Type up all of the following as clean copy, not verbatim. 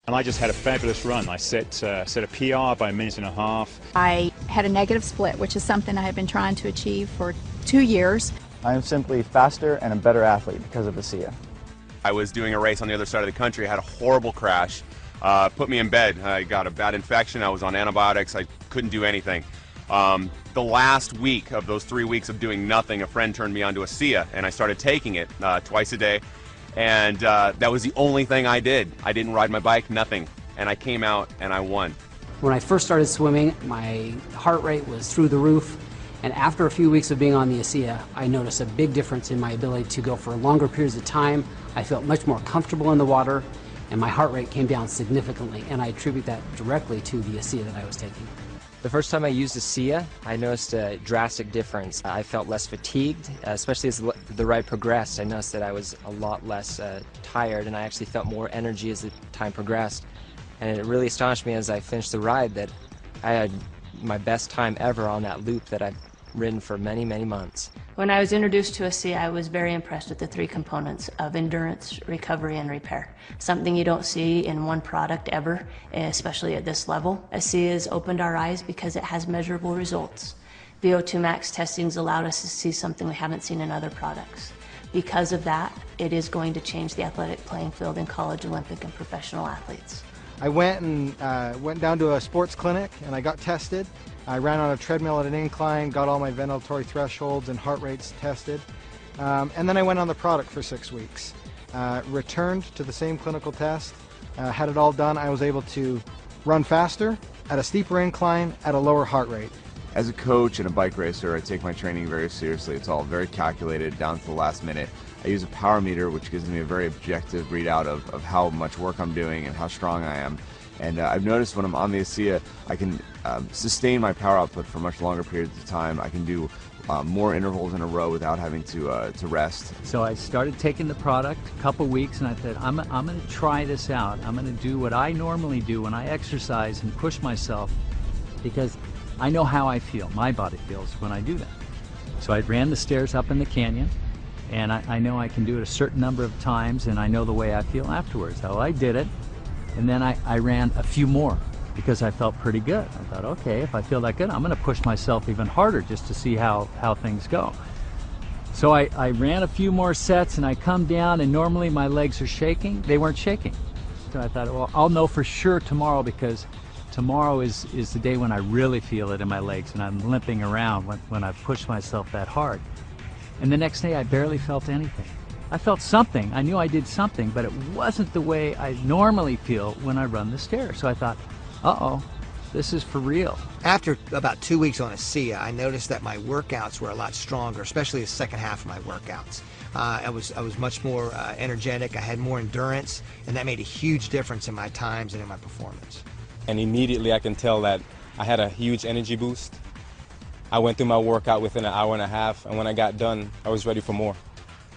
And I just had a fabulous run. I set a PR by a minute and a half. I had a negative split, which is something I have been trying to achieve for 2 years. I am simply faster and a better athlete because of Asea. I was doing a race on the other side of the country. I had a horrible crash. Put me in bed. I got a bad infection. I was on antibiotics. I couldn't do anything. The last week of those 3 weeks of doing nothing, a friend turned me on to Asea, and I started taking it twice a day. And that was the only thing I did. I didn't ride my bike, nothing. And I came out and I won. When I first started swimming, my heart rate was through the roof. And after a few weeks of being on the Asea, I noticed a big difference in my ability to go for longer periods of time. I felt much more comfortable in the water, and my heart rate came down significantly. And I attribute that directly to the Asea that I was taking. The first time I used Asea, I noticed a drastic difference. I felt less fatigued, especially as the ride progressed. I noticed that I was a lot less tired, and I actually felt more energy as the time progressed. And it really astonished me as I finished the ride that I had my best time ever on that loop that I've ridden for many, many months. When I was introduced to Asea, I was very impressed with the 3 components of endurance, recovery, and repair. Something you don't see in one product ever, especially at this level. Asea has opened our eyes because it has measurable results. VO2 max testing's allowed us to see something we haven't seen in other products. Because of that, it is going to change the athletic playing field in college, Olympic, and professional athletes. I went down to a sports clinic and I got tested. I ran on a treadmill at an incline, got all my ventilatory thresholds and heart rates tested. And then I went on the product for 6 weeks. Returned to the same clinical test, had it all done. I was able to run faster, at a steeper incline, at a lower heart rate. As a coach and a bike racer, I take my training very seriously. It's all very calculated down to the last minute. I use a power meter, which gives me a very objective readout of how much work I'm doing and how strong I am. And I've noticed when I'm on the Asea, I can sustain my power output for much longer periods of time. I can do more intervals in a row without having to rest. So I started taking the product a couple weeks, and I said, I'm going to try this out. I'm going to do what I normally do when I exercise and push myself, because I know how I feel, my body feels when I do that. So I ran the stairs up in the canyon, and I know I can do it a certain number of times, and I know the way I feel afterwards. So I did it, and then I ran a few more because I felt pretty good. I thought, okay, if I feel that good, I'm going to push myself even harder just to see how things go. So I ran a few more sets, and I come down, and normally my legs are shaking. They weren't shaking. So I thought, well, I'll know for sure tomorrow, because tomorrow is the day when I really feel it in my legs, and I'm limping around when I push myself that hard. And the next day I barely felt anything. I felt something. I knew I did something, but it wasn't the way I normally feel when I run the stairs. So I thought, uh-oh, this is for real. After about 2 weeks on Asea, I noticed that my workouts were a lot stronger, especially the second half of my workouts. I was much more energetic, I had more endurance, and that made a huge difference in my times and in my performance. And immediately I can tell that I had a huge energy boost. I went through my workout within an hour and a half, and when I got done, I was ready for more.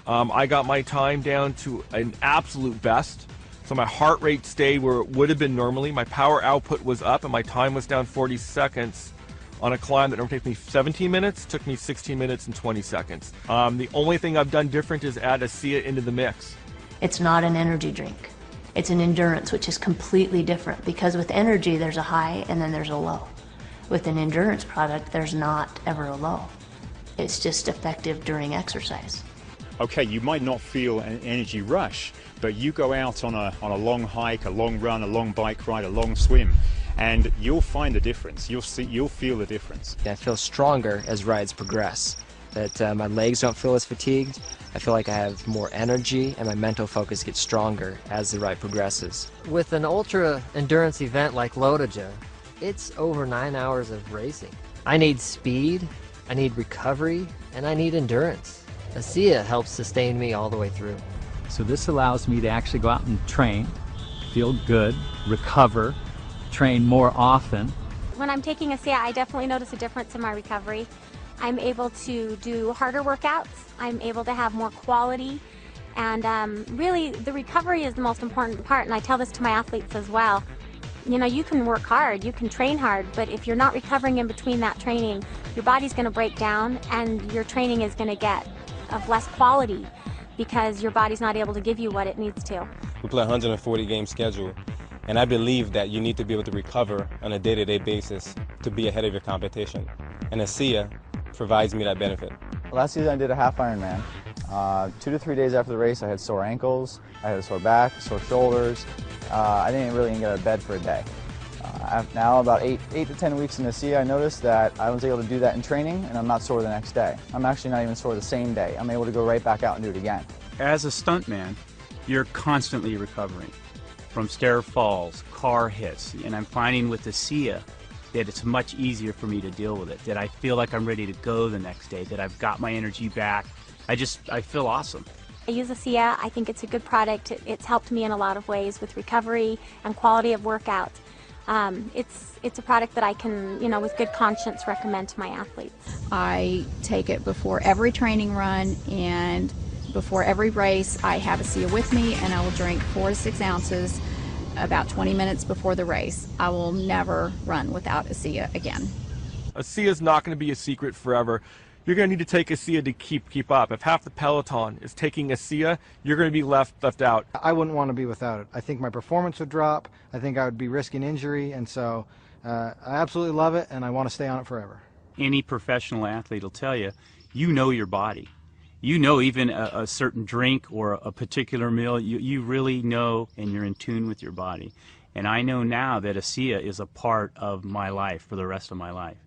I got my time down to an absolute best. So my heart rate stayed where it would have been normally. My power output was up, and my time was down 40 seconds on a climb that normally takes me 17 minutes, took me 16 minutes and 20 seconds. The only thing I've done different is add Asea into the mix. It's not an energy drink. It's an endurance, which is completely different, because with energy there's a high and then there's a low. With an endurance product, there's not ever a low. It's just effective during exercise. Okay, you might not feel an energy rush, but you go out on a long hike, a long run, a long bike ride, a long swim, and you'll find the difference. You'll feel the difference. I feel stronger as rides progress. That my legs don't feel as fatigued. I feel like I have more energy, and my mental focus gets stronger as the ride progresses. With an ultra endurance event like Lotoja, it's over 9 hours of racing. I need speed, I need recovery, and I need endurance. Asea helps sustain me all the way through. So this allows me to actually go out and train, feel good, recover, train more often. When I'm taking Asea, I definitely notice a difference in my recovery. I'm able to do harder workouts, I'm able to have more quality, and really the recovery is the most important part, and I tell this to my athletes as well. You know, you can work hard, you can train hard, but if you're not recovering in between that training, your body's going to break down and your training is going to get of less quality because your body's not able to give you what it needs to. We play a 140 game schedule, And I believe that you need to be able to recover on a day-to-day basis to be ahead of your competition. And Asea provides me that benefit. Last season I did a half Ironman. 2 to 3 days after the race I had sore ankles, I had a sore back, sore shoulders. I didn't really even get out of bed for a day. Now about 8 to 10 weeks in Asea, I noticed that I was able to do that in training and I'm not sore the next day. I'm actually not even sore the same day. I'm able to go right back out and do it again. As a stuntman, you're constantly recovering from stair falls, car hits, and I'm finding with Asea that it's much easier for me to deal with it, that I feel like I'm ready to go the next day, that I've got my energy back. I feel awesome. I use Asea. I think it's a good product. It's helped me in a lot of ways with recovery and quality of workout. It's a product that I can, with good conscience recommend to my athletes. I take it before every training run and before every race. I have Asea with me, and I will drink 4 to 6 ounces about 20 minutes before the race. I will never run without Asea again. Asea is not going to be a secret forever. You're going to need to take Asea to keep up. If half the peloton is taking Asea, you're going to be left out. I wouldn't want to be without it. I think my performance would drop. I think I would be risking injury, and so I absolutely love it, and I want to stay on it forever. Any professional athlete will tell you, you know your body. You know even a certain drink or a particular meal, you really know and you're in tune with your body. And I know now that Asea is a part of my life for the rest of my life.